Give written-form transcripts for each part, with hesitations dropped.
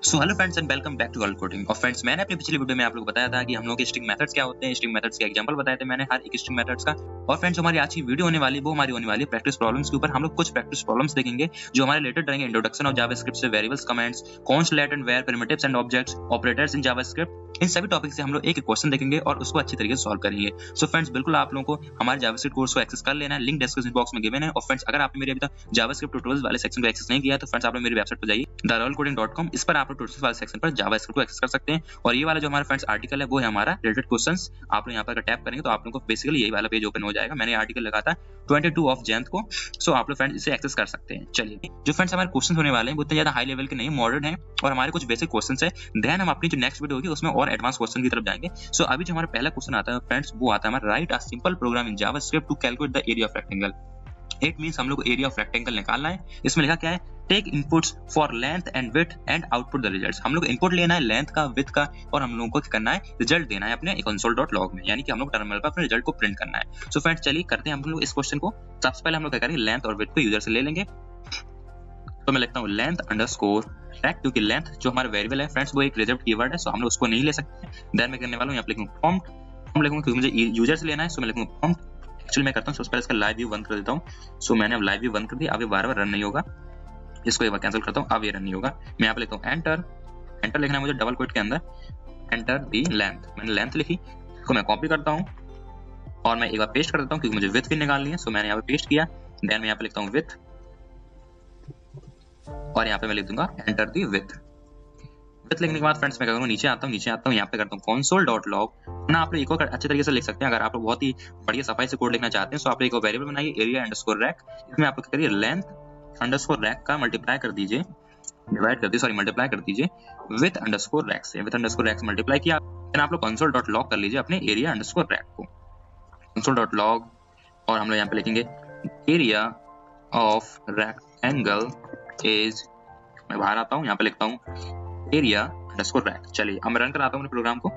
So hello friends and welcome back to world coding. और friends, मैंने अपनी पिछली वीडियो में आप लोगों को बताया था कि हम लोग के स्ट्रिंग मेथड्स क्या होते हैं, स्ट्रिंग मेथड्स के एग्जांपल बताए थे मैंने हर एक स्ट्रिंग मेथड्स का। और फ्रेंड्स, हमारी आज की वीडियो होने वाली वो हमारी होने वाली प्रैक्टिस प्रॉब्लम्स के ऊपर। हम लोग कुछ प्रैक्टिस प्रॉब्लम्स देखेंगे जो हमारे रिलेटेड रहेंगे इंट्रोडक्शन ऑफ जावास्क्रिप्ट से variables, comments, const, let and var, primitives and objects, operators in JavaScript. इन सभी टॉपिक से हम लोग एक एक क्वेश्चन देखेंगे और उसको अच्छी तरीके से सॉल्व करेंगे। सो फ्रेंड्स, बिल्कुल आप लोगों को हमारे जावास्क्रिप्ट कोर्स को एक्सेस कर लेना है, लिंक डिस्क्रिप्शन बॉक्स में गिवन है। और फ्रेंड्स, अगर आपने मेरे अभी तक जावास्क्रिप्ट ट्यूटोरियल्स वाले सेक्शन को एक्सेस नहीं किया तो फ्रेंड्स आप लोग मेरी वेबसाइट पर जाइए theworldcoding.com। इस पर आप लोग ट्यूटोरियल्स वाले सेक्शन पर जावास्क्रिप्ट को एक्सेस कर सकते हैं। और ये वाला जो हमारा फ्रेंड्स आर्टिकल है वो है हमारा रिलेटेड क्वेश्चंस। आप लोग यहाँ पर टैप करेंगे तो आप लोगों को बेसिकली यही वाला पेज ओपन हो जाएगा। मैंने आर्टिकल लगा था 22 ऑफ जैन को। सो आप लोग फ्रेंड्स इसे एक्सेस कर सकते हैं। चलिए, जो फ्रेंड्स हमारे क्वेश्चन होने वाले हैं वो इतने ज्यादा हाई लेवल के नहीं, मॉडर्न है और हमारे कुछ बेसिक क्वेश्चंस है। देन हम अपनी जो नेक्स्ट वीडियो होगी उसमें और एडवांस क्वेश्चन की तरफ जाएंगे। सो अभी जो हमारा पहला क्वेश्चन आता है फ्रेंड्स वो आता है हमारा write a simple program in JavaScript to calculate the area of rectangle. It means हम लोग को एरिया ऑफ रेक्टेंगल निकालना है। इसमें लिखा क्या है, take inputs for length and width and output the results. हम लोग इनपुट लेना है लेंथ का, विड्थ का, और हम लोगों को क्या करना है, रिजल्ट देना है अपने console.log में, यानी कि हम लोग टर्मिनल पर अपने रिजल्ट को प्रिंट करना है। सो फ्रेंड्स, चलिए करते हैं हम लोग इस क्वेश्चन को। सबसे पहले हम लोग क्या करेंगे, लेंथ और विड्थ को यूजर से ले लेंगे। तो मैं लिखता हूँ लेंथ अंडरस्कोर रेक्ट, क्योंकि लेंथ जो हमारा वेरिएबल है फ्रेंड्स वो एक रिजर्व कीवर्ड है, सो हम लोग उसको नहीं ले सकते। देन मैं करने वाला हूँ यहाँ पे लिखूंगा प्रॉम्प्ट। हम लिखूंगा क्योंकि मुझे यूजर से लेना है, सो मैं लिखूंगा प्रॉम्प्ट। एक्चुअली मैं करता हूँ सबसे पहले इसका लाइव व्यू बंद कर देता हूँ। सो मैंने अब लाइव व्यू बंद कर दिया, अब ये बार-बार रन नहीं होगा। इसको एक बार कैंसिल करता हूँ, अब ये रन नहीं होगा। मैं यहाँ पे लिखता हूँ एंटर। एंटर लिखना है मुझे डबल कोट के अंदर, एंटर दी लेंथ। मैंने लेंथ लिखी, इसको मैं कॉपी करता हूँ और मैं एक बार पेस्ट कर देता हूँ क्योंकि मुझे विड्थ भी निकालनी है। सो मैंने यहाँ पे पेस्ट किया। देन मैं यहाँ पे लिखता हूँ विड्थ और यहाँ पे मैं लिख दूंगा एंटर दी विड्थ। विड्थ लिखने के बाद फ्रेंड्स मैं करूँगा नीचे आता हूँ यहाँ पे करता हूँ console.log ना। आप लोग एक और अच्छे तरीके से लिख सकते हैं। अगर आप लोग बहुत ही बढ़िया सफाई से कोड लिखना चाहते हैं तो आप लोग एक वेरिएबल बनाइए एरिया अंडरस्कोर रैक। इसमें आप लोग करिए लेंथ अंडरस्कोर रैक का मल्टीप्लाई कर दीजिए, डिवाइड कर दीजिए, सॉरी मल्टीप्लाई कर दीजिए विथ अंडरस्कोर रैक से। विथ अंडरस्कोर रैक से मल्टीप्लाई किया, देन आप लोग console.log कर लीजिए अपने एरिया अंडरस्कोर रैक को, console.log। और हम लोग यहाँ पे लिखेंगे एरिया ऑफ रेक्टेंगल इज, मैं बाहर आता हूँ, यहाँ पे लिखता हूँ एरिया अंडरस्कोर रैक। चलिए अब मैं रन कराता हूँ प्रोग्राम को।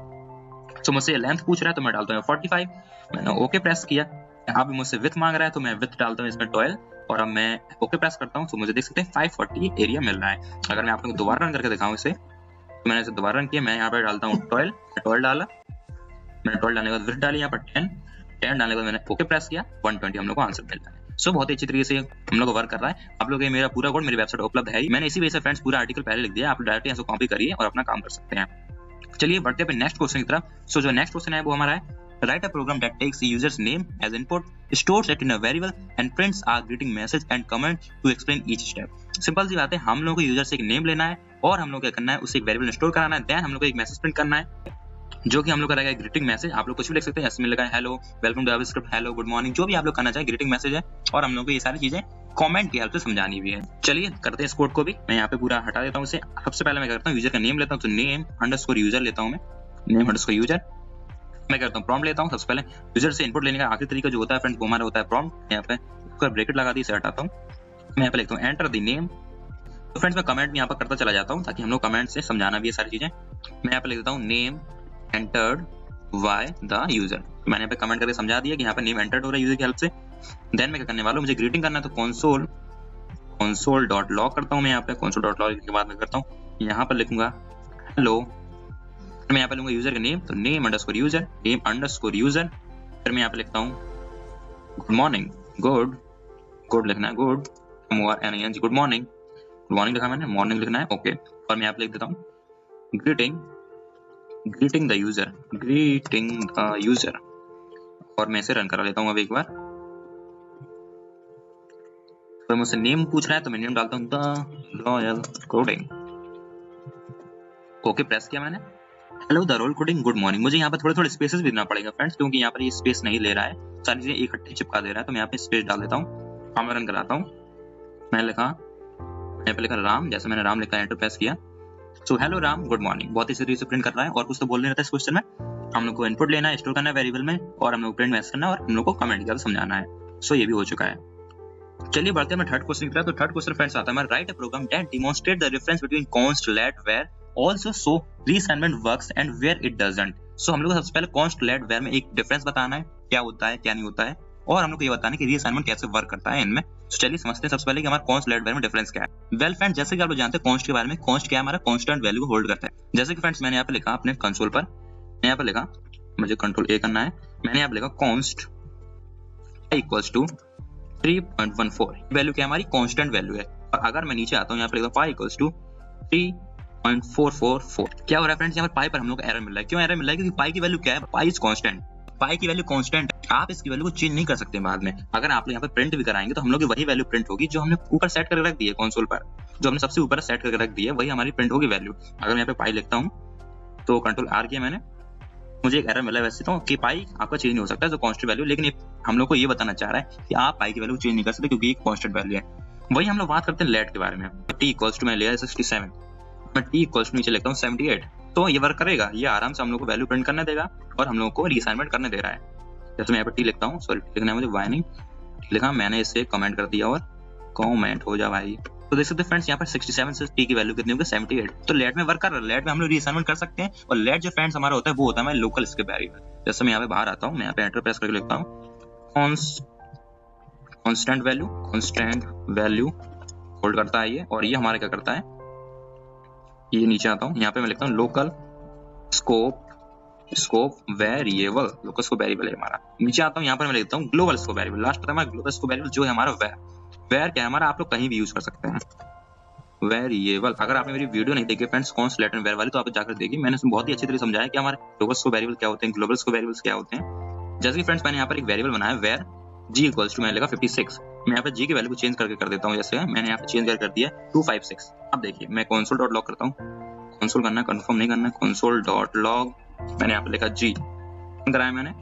तो मुझसे लेंथ पूछ रहा है तो मैं डालता हूँ 45। मैंने ओके प्रेस किया। अब मुझसे विड्थ मांग रहा है तो मैं विड्थ डालता हूँ इसमें 12 और अब मैं ओके प्रेस करता हूँ तो मुझे देख सकते हैं 540 एरिया मिल रहा है। अगर मैं आप लोगों को दोबारा रन करके दिखाऊं इसे, तो मैंने इसे दोबारा रन किया। मैं यहाँ पर डालता हूँ 12 डाला। मैंने 12 डालने के बाद विड्थ डाली, यहाँ पर 10 डालने के बाद मैंने ओके प्रेस किया, 120 हम लोग को आंसर मिलता है। सो बहुत ही अच्छी तरीके से हम लोग वर्क कर रहा है। आप लोग ये मेरा पूरा कोड मेरी वेबसाइट उपलब्ध है। मैंने इसी वजह से फ्रेंड्स पूरा आर्टिकल पहले लिख दिया, आप डायरेक्ट यहाँ से कॉपी करिए और अपना काम कर सकते हैं। चलिए बढ़ते हैं नेक्स्ट क्वेश्चन की तरफ। सो जो नेक्स्ट क्वेश्चन है वो हमारा है write a program that takes users name as input, stores it in a variable and prints a greeting message and comment to explain each step. Simple सी बात है, हम लोगों को यूजर से एक नेम लेना है और हम लोग क्या करना है, उसे एक वेरिएबल में स्टोर कराना है। देन हम लोग को एक मैसेज प्रिंट करना है जो कि हम लोग करेगा ग्रीटिंग मैसेज। आप लोग कुछ भी लिख सकते हैं, इसमें लिखा है hello, welcome to JavaScript, hello, good morning, जो भी आप लोग करना चाहे ग्रीटिंग मैसेज है। और हम लोग को ये सारी चीजें कमेंट की हेल्प से समझानी भी है। चलिए करते हैं इस कोड को भी। मैं यहाँ पे पूरा हटा देता हूँ इसे। सबसे पहले मैं करता हूँ यूजर का नेम लेता हूँ, तो नेम अंडरस्कोर यूजर लेता हूँ मैं, नेम अंडरस्कोर यूजर। मैं करता हूँ प्रॉम्प्ट लेता हूँ। सबसे पहले यूजर से इनपुट लेने का आखिरी तरीका जो होता है फ्रेंड्स वो हमारा होता है प्रॉम्प्ट। यहाँ पे उसका ब्रैकेट लगा दी, इसे हटाता हूँ। मैं यहाँ पे लिखता हूँ एंटर द नेम। तो फ्रेंड्स मैं कमेंट भी यहाँ पर करता चला जाता हूँ ताकि हम लोग कमेंट से समझाना भी ये सारी चीजें। मैं यहाँ पे लिख देता हूँ name entered by the user. मैंने यहाँ पे कमेंट करके समझा दिया कि यहाँ पे नेम एंटर्ड हो रहा है यूजर की हेल्प से। देन मैं क्या करने वाला हूँ, मुझे ग्रीटिंग करना है तो console.log करता हूँ। मैं यहाँ पे console.log के बाद मैं करता हूँ यहाँ पर लिखूंगा हेलो। फिर मैं यहाँ पे लूंगा यूजर का नेम, तो name underscore user, name underscore user. फिर मैं यहाँ पे लिखता हूँ गुड मॉर्निंग, गुड लिखना है, गुड MORNING, गुड मॉर्निंग लिखा मैंने, मॉर्निंग लिखना है, ओके। और मैं यहाँ पे लिख देता हूँ ग्रीटिंग द यूजर। और मैं इसे रन करा लेता हूँ अब एक बार। तो मुझसे नेम पूछ रहा है तो मैं नेम डालता हूँ the royal coding, okay press किया मैंने। Hello the royal coding, good morning. मुझे यहाँ पर थोड़े थोड़े स्पेसेस भी देना पड़ेगा फ्रेंड्स, क्योंकि यहाँ पर ये स्पेस नहीं ले रहा है, सारी चीजें इकट्ठी चिपका दे रहा है। तो मैं यहाँ पे स्पेस डाल देता हूँ, मैं रन कराता हूँ। मैंने यहाँ पे लिखा राम, जैसे मैंने राम लिखा, एंटर प्रेस किया। So hello Ram, good morning. बहुत ही सीरियस से प्रिंट कर रहा है और कुछ तो बोल नहीं रहता इस क्वेश्चन में। हम लोग को इनपुट लेना है, स्टोर करना है वेरिएबल में, और हम लोग प्रिंट मैसेज करना है और हम लोग को कमेंट कर समझाना है। सो ये भी हो चुका है। चलिए बढ़ते हैं थर्ड क्वेश्चन की तरफ। तो थर्ड क्वेश्चन फ्रेंड्स आता है हमारा write a program that demonstrate the difference between const, let, var, also so reassignment works and where it doesn't. So हम लोग को सबसे पहले कॉन्स्ट, लेट, वेयर में एक डिफरेंस बताना है, क्या होता है क्या नहीं होता है। और हम लोग को ये बताना है कि रीअसाइनमेंट कैसे वर्क करता है इनमें। तो चलिए समझते हैं सबसे पहले कि हमारा कॉन्स्ट लेट वैल्यू में डिफरेंस क्या है। वेल फ्रेंड्स, जैसे कि आप लोग जानते हैं कॉन्स्ट के बारे में, कॉन्स्ट क्या है, हमारा कांस्टेंट वैल्यू को होल्ड करता है। जैसे कि फ्रेंड्स मैंने यहाँ पे लिखा अपने कंसोल पर, मैंने यहाँ पे लिखा, मुझे कंट्रोल ए करना है, मैंने यहाँ पे लिखा कॉन्स्ट इक्वल्स टू 3.14। वैल्यू क्या हमारी कांस्टेंट वैल्यू है। और अगर मैं नीचे आता हूँ यहाँ पे लिखता हूँ पाई इक्वल्स टू 3.444। क्या हो रहा है फ्रेंड्स, यहाँ पर पाई पर हम लोग को एरर मिल रहा है। क्यों एरर मिल रहा है? क्योंकि पाई की वैल्यू क्या है, पाई इज कांस्टेंट। पाई की वैल्यू कांस्टेंट, आप इसकी वैल्यू को चेंज नहीं कर सकते बाद में। अगर आप लोग यहाँ पे प्रिंट भी कराएंगे तो हम लोग की वही वैल्यू प्रिंट होगी जो हमने ऊपर सेट करके रख दी है कंसोल पर, जो हमने सबसे ऊपर सेट करके रख दी है वही हमारी प्रिंट होगी वैल्यू। अगर मैं यहाँ पे पाई लिखता हूँ तो कंट्रोल आर किया मैंने, मुझे एक एरर मिला वैसे तो कि पाई आपका चेंज नहीं हो सकता है, तो कांस्टेंट वैल्यू, लेकिन हम लोग को ये बताना चाह रहा है कि आप पाई की वैल्यू चेंज नहीं कर सकते क्योंकि एक कांस्टेंट वैल्यू है। वही हम लोग बात करते हैं लेट के बारे में। टी इक्वल्स टू मैंने लिया 67, मैं टी इक्वल्स टू नीचे लिखता हूँ 78, तो ये वर्क करेगा, ये आराम से हम लोग को वैल्यू प्रिंट करने देगा और हम लोग को रीअसाइनमेंट करने दे रहा है। जैसे मैं यहाँ पर टी लिखता हूँ, सॉरी टी लिखना है मुझे, वाई नहीं टी लिखा, मैंने इसे कमेंट कर दिया और कमेंट हो जा भाई। तो देख सकते हैं फ्रेंड्स यहाँ पर 67 से टी की वैल्यू कितनी होगी 78। तो लेट में वर्क कर रहा है, लेट में हम लोग रीअसाइनमेंट कर सकते हैं। और लेट जो फ्रेंड्स हमारा होता है वो होता है हमारे लोकल स्किप वेरिएबल। जैसे मैं यहाँ पे बाहर आता हूँ, मैं यहाँ पे एंटर प्रेस करके लिखता हूँ कांस्टेंट वैल्यू होल्ड करता है ये, और ये हमारा क्या करता है, ये नीचे आता हूँ, यहाँ पे मैं लिखता हूँ local scope variable, local scope variable है हमारा। नीचे आता हूँ, यहाँ पर मैं लिखता हूँ ग्लोबल स्कोप वेरिएबल। लास्ट पर हमारा ग्लोबल स्कोप वेरिएबल जो है हमारा वेर क्या है हमारा, आप लोग कहीं भी यूज कर सकते हैं वेरिएबल। अगर आपने मेरी वीडियो नहीं देखी friends const let and var वाली, तो आप जाकर देखिए, मैंने उसमें बहुत ही अच्छी तरह समझाया कि हमारे ग्लोबल स्कोप वेरिएबल क्या होते हैं, ग्लोबल स्कोप वेरिएबल्स क्या होते हैं। जैसे कि फ्रेंड्स मैंने यहाँ पर एक वेरिएबल बनाया वेर जी इक्वल्स टू, मैंने लिखा 56, मैं यहाँ पे जी की वैल्यू को चेंज करके कर देता हूँ। जैसे मैंने यहाँ पे चेंज कर दिया 256। अब देखिए मैं कंसोल डॉट लॉग करता हूँ, कंसोल करना है, कंफर्म नहीं करना है, कंसोल डॉट लॉग, मैंने यहाँ पे लिखा जी कराया मैंने।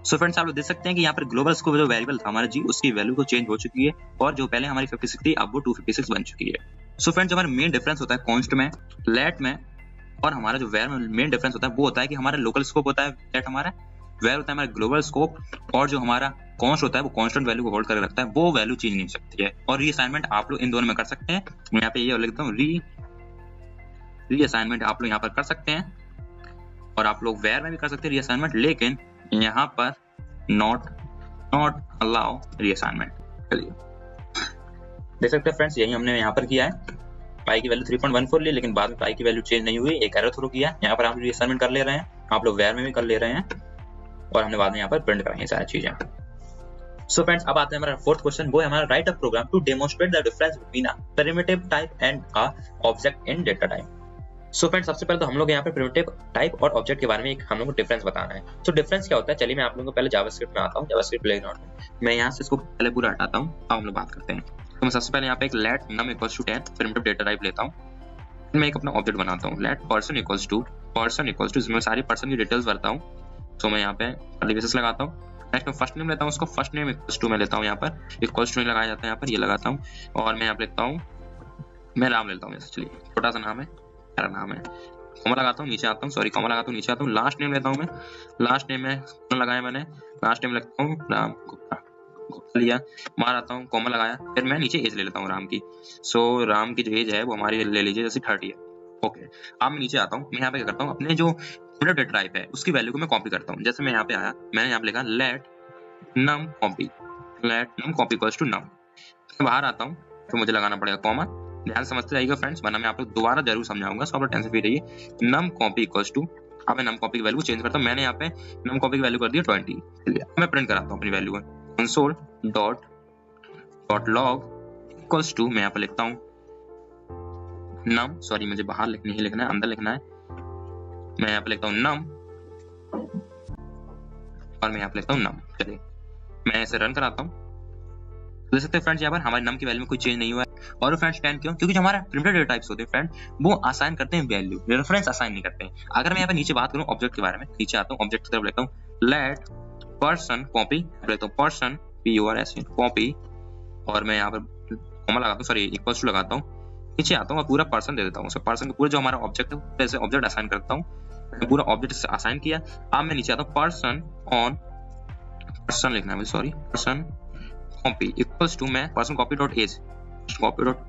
सो फ्रेंड्स आप लोग देख सकते हैं कि यहाँ पर ग्लोबल स्कोप जो वेरिएबल था हमारा जी, उसकी वैल्यू को चेंज हो चुकी है, और जो पहले हमारी 56 थी अब वो 256 बन चुकी है। सो फ्रेंड्स हमारा मेन डिफरेंस होता है कॉन्स्ट में, लेट में, और हमारा जो वेर में मेन डिफरेंस होता है वो होता है कि हमारा लोकल स्कोप होता है लेट हमारा, वेर होता है हमारा ग्लोबल स्कोप, और जो हमारा कॉन्स्ट होता है वो कांस्टेंट वैल्यू को होल्ड करके रखता है, वो वैल्यू चेंज नहीं हो सकती है। और रीअसाइनमेंट आप लोग इन दोनों में कर सकते हैं। मैं यहाँ पे ये लिखता हूँ रीअसाइनमेंट आप लोग यहाँ पर कर सकते हैं, और आप लोग वेर में भी कर सकते हैं रीअसाइनमेंट, लेकिन यहाँ पर नॉट अलाउ रीअसाइनमेंट। चलिए देख सकते हैं फ्रेंड्स, यही हमने यहाँ पर किया है। पाई की वैल्यू 3.14 ली, लेकिन बाद में पाई की वैल्यू चेंज नहीं हुई, एक एरर थ्रो किया। यहाँ पर हम रीअसाइनमेंट कर ले रहे हैं, आप लोग वेर में भी कर ले रहे हैं, और हमने बाद में यहाँ पर प्रिंट कराई सारी चीजें। सो फ्रेंड्स अब आते हैं हमारा फोर्थ क्वेश्चन, वो है हमारा write a program to demonstrate the difference between a primitive type and a object in data type. So friends सबसे पहले तो हम लोग यहाँ पे प्रिमिटिव टाइप और ऑब्जेक्ट के बारे में हम लोग को डिफरेंस बताना है। तो डिफरेंस क्या होता है, चलिए मैं आप लोगों को पहले जावास्क्रिप्ट में आता हूँ, जावास्क्रिप्ट प्लेग्राउंड में मैं यहाँ से इसको पहले पूरा हटाता हूँ, अब हम लोग बात करते हैं। तो मैं सबसे पहले यहाँ पे एक let num equals to 10 primitive data type लेता हूँ, मैं एक अपना ऑब्जेक्ट बनाता हूँ लेट पर्सन इक्वल्स टू इसमें सारी पर्सन की डिटेल्स भरता हूँ। तो मैं यहाँ पे कर्ली ब्रेसेस लगाता हूँ, नेक्स्ट मैं फर्स्ट नेम लेता हूँ, उसको फर्स्ट नेम इक्वल्स टू मैं लेता हूँ, यहाँ पर इक्वल्स टू लगाया जाता है, यहाँ पर ये लगाता हूँ, और मैं यहाँ पे लिखता हूँ, मैं राम लेता हूँ, चलिए छोटा सा नाम है, मेरा नाम है, कॉमा लगाता हूँ, नीचे आता हूँ, सॉरी कॉमा लगाता हूँ, नीचे आता हूँ, लास्ट नेम लेता हूँ मैं, लास्ट नेम में लगाया मैंने, लास्ट नेम लिखता हूँ राम गुप्ता लिया, मार आता हूँ, कॉमा लगाया, फिर मैं नीचे एज ले लेता हूँ राम की। सो राम की जो एज है वो हमारी ले लीजिए जैसे 30 है। ओके अब मैं नीचे आता हूँ, मैं यहाँ पे क्या करता हूँ, अपने जो डेटा टाइप है उसकी वैल्यू को मैं कॉपी करता हूँ। जैसे मैं यहाँ पे आया, मैंने यहाँ पे लिखा let num copy equals to num, बाहर आता हूँ तो मुझे लगाना पड़ेगा कॉमा, ध्यान समझते जाइएगा फ्रेंड्स, वरना मैं आप लोग दोबारा जरूर समझाऊंगा, सो आप लोग टेंशन फ्री रहिए। नम कॉपी इक्वल्स टू, अब मैं नम कॉपी की वैल्यू चेंज करता हूँ, मैंने यहाँ पे नम कॉपी की वैल्यू कर दी 20, चलिए मैं प्रिंट कराता हूँ अपनी वैल्यू को, console dot log equals to, मैं यहाँ पे लिखता हूँ नम, सॉरी मुझे बाहर नहीं लिखना है, अंदर लिखना है, मैं यहाँ पे लिखता हूँ नम, और मैं यहाँ पे लिखता हूँ नम। चलिए मैं इसे रन कराता हूँ, देख सकते हैं फ्रेंड्स यहाँ पर हमारे नम की वैल्यू में कोई चेंज नहीं हुआ है। और फ्रेंड्स 10 क्यों, क्योंकि जो हमारा प्रिमिटिव डेटा टाइप्स होते हैं फ्रेंड वो असाइन करते हैं वैल्यू, रेफरेंस असाइन नहीं करते हैं। अगर मैं यहाँ पे नीचे बात करूँ ऑब्जेक्ट के बारे में, नीचे आता हूँ ऑब्जेक्ट की तरफ लिखता हूँ लेट पर्सन कॉपी, लिखता हूँ पर्सन PURS कॉपी, और मैं यहाँ पर कॉमा लगाता हूँ, सॉरी इक्वल्स टू लगाता हूँ, नीचे आता हूँ और पूरा पर्सन दे देता हूँ, पर्सन का पूरा जो हमारा ऑब्जेक्ट है जैसे ऑब्जेक्ट असाइन करता हूँ, पूरा ऑब्जेक्ट असाइन किया। अब मैं नीचे आता हूँ पर्सन लिखना है मुझे, sorry person copy equals to, मैं पर्सन कॉपी डॉट एज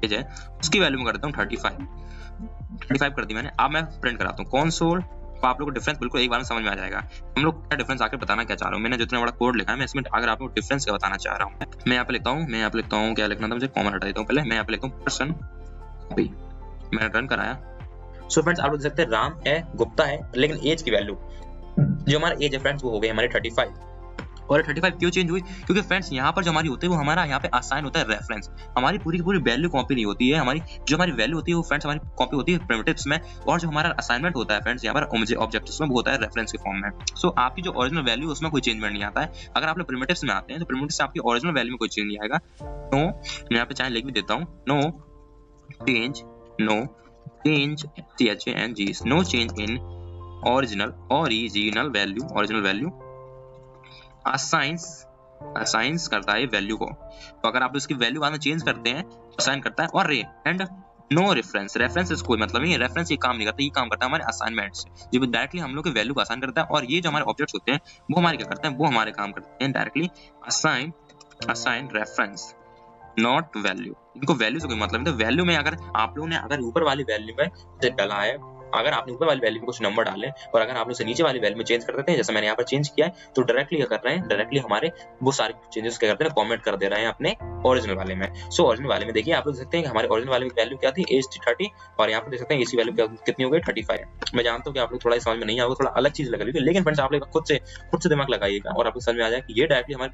है उसकी वैल्यू में करता हूँ 35 कर दी मैंने। अब मैं प्रिंट कराता हूँ कंसोल तो आप लोग को डिफरेंस बिल्कुल एक बार में समझ में आ जाएगा। हम लोग क्या डिफरेंस आकर बताना क्या चाह रहा हूँ, मैंने जितना बड़ा कोड लिखा है मैं इसमें अगर आप लोग डिफरेंस क्या बताना चाह रहा हूँ, मैं यहाँ पे लिखता हूँ क्या लिखना था मुझे, कॉमन हटा देता हूँ पहले, मैं यहाँ पे लिखता हूँ पर्सन कॉपी, मैंने रन कराया। सो फ्रेंड्स आप लोग देख सकते हैं राम है, गुप्ता है, लेकिन एज की वैल्यू जो हमारा एज है फ्रेंड्स वो हो गई हमारी 35। और 35 क्यों चेंज हुई, क्योंकि फ्रेंड्स यहाँ पर जो हमारी होती है वो हमारा यहाँ पे असाइन होता है रेफरेंस, हमारी पूरी की पूरी वैल्यू कॉपी नहीं होती है, हमारी जो हमारी वैल्यू होती है वो फ्रेंड्स हमारी कॉपी होती है प्रिमिटिव्स में, और जो हमारा असाइनमेंट होता है फ्रेंड्स यहाँ पर ऑब्जेक्टिव्स में वो होता है रेफरेंस के फॉर्म में। सो आपकी जो ओरिजिनल वैल्यू उसमें कोई चेंजमेंट नहीं आता है। अगर आप लोग प्रिमिटिव्स में आते हैं तो प्रिमिटिव्स से आपकी ओरिजिनल वैल्यू में कोई चेंज नहीं आएगा। नो मैं यहाँ पे चाहे लिख भी देता हूँ, no change CHANG, no change in original value assigns करता है वैल्यू को। तो अगर आप इसकी वैल्यू बाद में चेंज करते हैं असाइन करता है। और एंड नो रेफरेंस कोई मतलब नहीं है, रेफरेंस ये काम नहीं करता, ये काम करता है हमारे असाइनमेंट से, जो डायरेक्टली हम लोग के वैल्यू को असाइन करता है। और ये जो हमारे ऑब्जेक्ट्स होते हैं वो हमारे क्या करते हैं, वो हमारे काम करते हैं directly assign reference not value. इनको वैल्यू से कोई मतलब नहीं। तो वैल्यू में अगर आप लोगों ने अगर ऊपर वाली वैल्यू में से डाला है, अगर आपने ऊपर वाली वैल्यू में कुछ नंबर डाले और अगर आप उसे नीचे वाली वैल्यू में चेंज कर देते हैं, जैसे मैंने यहाँ पर चेंज किया है, तो डायरेक्टली क्या कर रहे हैं, डायरेक्टली हमारे वो सारे चेंजेस क्या करते हैं, कमेंट कर दे रहे हैं अपने ओरिजिनल वाले में। सो ओरिजिनल वाले में देखिए आप लोग देख सकते हैं कि हमारे ओरिजिनल वाले की वैल्यू क्या थी, एज थी 30, और यहाँ पर देख सकते हैं इसी वैल्यू कितनी हो गई 35। मैं जानता हूँ कि आप लोग थोड़ा समझ में नहीं आएगा, थोड़ा अलग चीज लग रही है, लेकिन फ्रेंड्स आप लोग खुद से दिमाग लगाइएगा और आपको समझ में आ जाए कि ये डायरेक्टली हमारे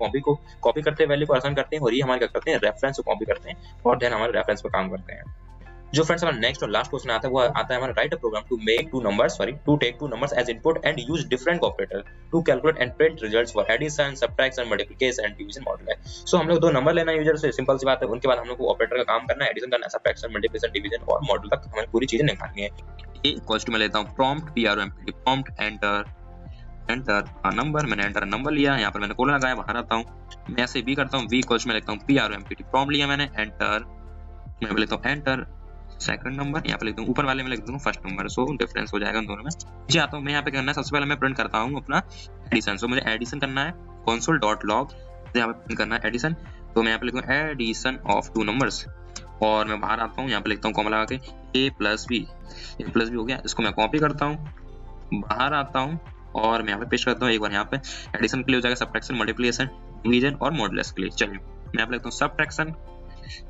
कॉपी करते हैं, वैल्यू को आसान करते हैं, और ये हमारे क्या करते हैं, रेफरेंस को कॉपी करते हैं और देन हमारे रेफरेंस पे काम करते हैं। जो फ्रेंड्स हमारा नेक्स्ट और लास्ट क्वेश्चन आता है वो आता है हमारा write a program to take two numbers as input and use different operator to calculate and print results for addition, subtraction, multiplication and division model है। सो हम लोग दो नंबर लेना है यूजर से, सिंपल सी बात है। उनके बाद हम लोग को ऑपरेटर का काम करना है, एडिशन करना है, सबट्रैक्शन, मल्टीप्लिकेशन, डिवीजन और मॉडल तक हमें पूरी चीजें निकालनी है। ए इक्वल्स टू मैं लेता हूं prompt prompt enter a number, मैंने एंटर नंबर लिया, यहाँ पर मैंने कोलन लगाया, बाहर आता हूँ, मैं ऐसे बी करता हूँ, वी इक्वल्स में लिखता हूँ प्रॉम्प्ट लिया मैंने, एंटर मैं लिखता हूँ एंटर सेकंड नंबर, यहाँ पे लिख दूं, ऊपर वाले में लिख दूं फर्स्ट नंबर। सो डिफरेंस हो जाएगा उन दोनों में। नीचे आता हूँ मैं, यहाँ पे करना है सबसे पहले मैं प्रिंट करता हूँ अपना एडिशन। सो मुझे एडिशन करना है, console.log यहाँ पे प्रिंट करना है एडिशन। तो मैं यहाँ पे लिखूंगा एडिशन ऑफ टू नंबर्स, और मैं बाहर आता हूँ, यहाँ पे लिखता हूँ कॉमा लगा के a प्लस बी हो गया। इसको मैं कॉपी करता हूँ, बाहर आता हूँ और मैं यहाँ पे पेस्ट करता हूँ। एक बार यहाँ पे एडिशन के लिए हो जाएगा सबट्रैक्शन, मल्टीप्लिकेशन, डिवीजन और मॉडुलस के लिए। चलिए मैं यहाँ पे लिखता हूँ सबट्रैक्शन।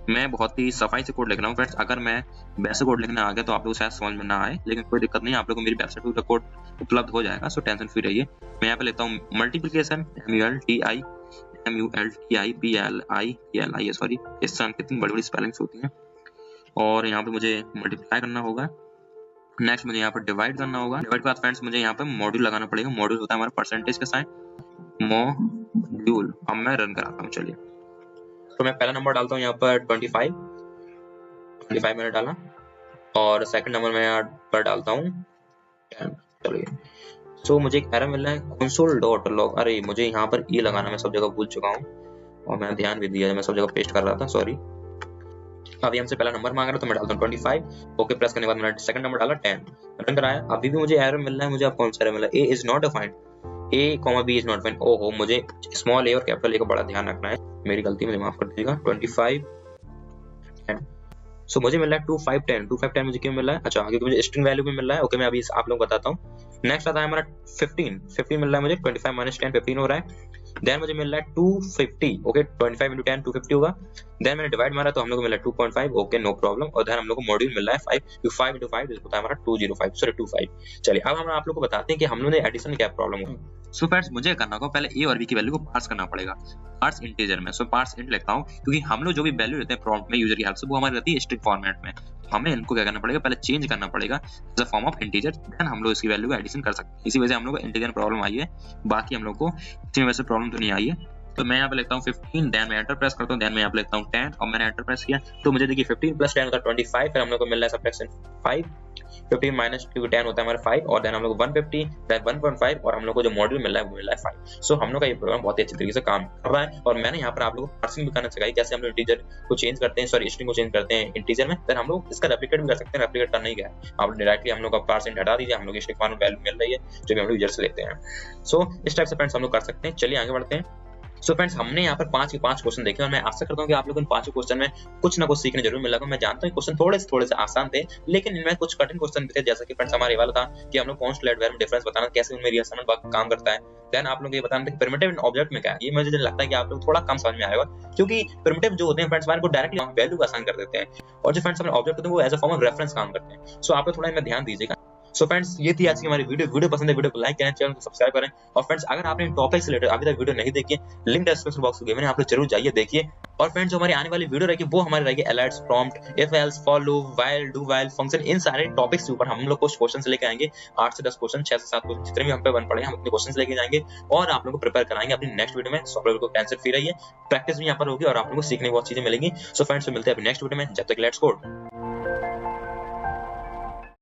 मैं बहुत ही सफाई से कोड लिख रहा हूँ फ्रेंड्स, अगर मैं वैसे कोड लिखना आ गया तो आप लोग शायद समझ में ना आए, लेकिन कोई दिक्कत नहीं, आप लोगों को मेरी वेबसाइट पर कोड उपलब्ध हो जाएगा। सो टेंशन फ्री रहिए। मैं यहाँ पे लेता हूँ मल्टीप्लिकेशन, MULTIPLI, सॉरी इस तरह कितनी बड़ी बड़ी स्पेलिंग्स होती हैं। और यहाँ पे मुझे मल्टीप्लाई करना होगा। नेक्स्ट मुझे यहाँ पर डिवाइड करना होगा। डिवाइड के बाद फ्रेंड्स मुझे यहाँ पे मॉड्यूल लगाना पड़ेगा। मॉड्यूल होता है हमारा परसेंटेज का साइन, मॉड्यूल। अब मैं रन कराता हूँ। चलिए तो मैं पहला नंबर डालता हूँ यहाँ पर 25 मैंने डाला, और सेकंड नंबर मैं यहाँ पर डालता हूँ 10। चलिए सो मुझे एक एरर मिल रहा है console.log। अरे मुझे यहाँ पर ई लगाना मैं सब जगह भूल चुका हूँ, और मैंने ध्यान भी दिया, मैं सब जगह पेस्ट कर रहा था, सॉरी। अभी हमसे पहला नंबर मांग रहा है तो मैं डालता हूँ 25। ओके प्रेस करने के बाद मैंने सेकंड नंबर डाला 10, रन कराया। अभी भी मुझे एरर मिल रहा है। मुझे अब कौन सा एरर मिला, A is not defined, A, B is not defined. ओहो, मुझे स्मॉल a और कैपिटल A का बड़ा ध्यान रखना है, मेरी गलती, मुझे माफ कर दीजिएगा। 25 10। सो मुझे मिल रहा है 2510 मुझे क्यों मिल रहा है, अच्छा क्योंकि मुझे स्ट्रिंग वैल्यू में मिल रहा है। ओके मैं अभी आप लोगों को बताता हूँ। नेक्स्ट आता है हमारा 15 मिल रहा है मुझे, 25 - 10 15 हो रहा है। देन मुझे मिल रहा है 250। ओके 25 × 10 250 होगा। देन मैंने डिवाइड मारा तो हम लोग को मिला 2.5। Okay no problem. और देन हम लोग को मॉड्यूल मिल रहा है 5 × 5 होता है हमारा 205, सॉरी 25। चलिए अब हम आप लोग को बताते हैं कि हम लोगों ने एडिशन में क्या प्रॉब्लम हुआ। सो फ्रेंड्स मुझे करना होगा पहले ए और बी की वैल्यू को पार्स करना पड़ेगा, पार्स इंटीजर में। सो पार्स इंट लिखता हूँ क्योंकि हम लोग जो भी वैल्यू लेते हैं प्रॉम्प्ट में यूजर की हेल्प से वो हमारी रहती है स्ट्रिंग फॉर्मेट में। हमें इनको क्या करना पड़ेगा, पहले चेंज करना पड़ेगा as a form of integer, then हम लोग इसकी वैल्यू को एडिशन कर सकते हैं। इसी वजह से हम लोग को इंटीजर में प्रॉब्लम आई है, बाकी हम लोग को इसमें वैसे प्रॉब्लम तो नहीं आई है। तो मैं यहाँ पे लिखता हूँ 15, देन मैं एंटर प्रेस करता हूँ, देन मैं यहाँ पे लिखता हूँ 10, और मैंने एंटर प्रेस किया तो मुझे देखिए 15 + 10 होता है 25। फिर हम लोग को मिल रहा है सबट्रैक्शन 5, 15 - 10 होता है हमारा 5, और देन हम लोग को 150, देन 1.5, और हम लोग को जो मॉड्यूल मिल रहा है वो मिल रहा है 5। सो हम लोग का ये प्रोग्राम बहुत ही अच्छी तरीके से काम कर रहा है। और मैंने यहाँ पर आप लोगों को पार्सिंग भी करना सिखाई, कैसे हम लोग इंटीजर को चेंज करते हैं, सॉरी स्ट्रिंग को चेंज करते हैं इंटीजर में। देन हम लोग इसका रेप्लिकेट भी कर सकते हैं। रेप्लिकेट करना ही क्या है, आप डायरेक्टली हम लोग का पार्सिंग हटा दीजिए, हम लोग स्ट्रिंग फॉर्मेट वैल्यू मिल रही है जो भी हम लोग यूजर से लेते हैं। सो इस टाइप से फ्रेंड्स हम लोग कर सकते हैं। चलिए आगे बढ़ते हैं। सो फ्रेंड्स, हमने यहाँ पर 5 के 5 क्वेश्चन देखे और मैं आशा करता हूँ कि आप लोगों को इन 5 क्वेश्चन में कुछ ना कुछ सीखने जरूर मिला होगा। मैं जानता हूँ क्वेश्चन थोड़े से आसान थे, लेकिन इनमें कुछ कठिन क्वेश्चन भी थे, जैसे कि फ्रेंड्स हमारे ये वाला था कि हम लोग कॉन्स्टेंट वेर में डिफरेंस बताना, कैसे उनमें रिएक्शन काम करता है। देन आप लोग ये बताना था प्रिमिटिव एंड ऑब्जेक्ट में क्या है। ये मुझे लगता है कि आप लोग थोड़ा कम समझ में आएगा, क्योंकि प्रिमिटिव जो होते हैं फ्रेंड्स, को डायरेक्टली हम वैल्यू का असाइन कर देते हैं, और जो फ्रेंड्स हमारे ऑब्जेक्ट होते हैं वो as a form of reference काम करते हैं। सो आप लोग थोड़ा इनमें ध्यान दीजिएगा। सो फ्रेंड्स, ये थी आज की हमारी वीडियो पसंद है वीडियो को लाइक करें, चैनल को सब्सक्राइब करें, और फ्रेंड्स अगर आपने इन टॉपिक से रिलेटेड अभी तक वीडियो नहीं देखी, लिंक डिस्क्रिप्शन बॉक्स में मैंने, आप लोग जरूर जाइए देखिए। और फ्रेंड्स, जो हमारी आने वाली वीडियो रहेगी वो हमारी रहेगी alerts, prompt, if else, for loop, while, do while, function, इन सारे टॉपिक्स के ऊपर हम लोग कुछ क्वेश्चन लेके आएंगे। 8 से 10 क्वेश्चन, 6 से 7 क्वेश्चन, जितने भी हम पे बन पड़े हम अपने क्वेश्चन लेके जाएंगे और आप लोगों को प्रिपेयर कराएंगे अपनी नेक्स्ट वीडियो में। सो आप लोगों को टेंशन फ्री रहिए, प्रैक्टिस भी यहाँ पर होगी और आप लोगों को सीखने की बहुत चीजें मिलेंगी। सो फ्रेंड्स, मिलते हैं अपनी नेक्स्ट वीडियो में, जब तक लेट्स कोड।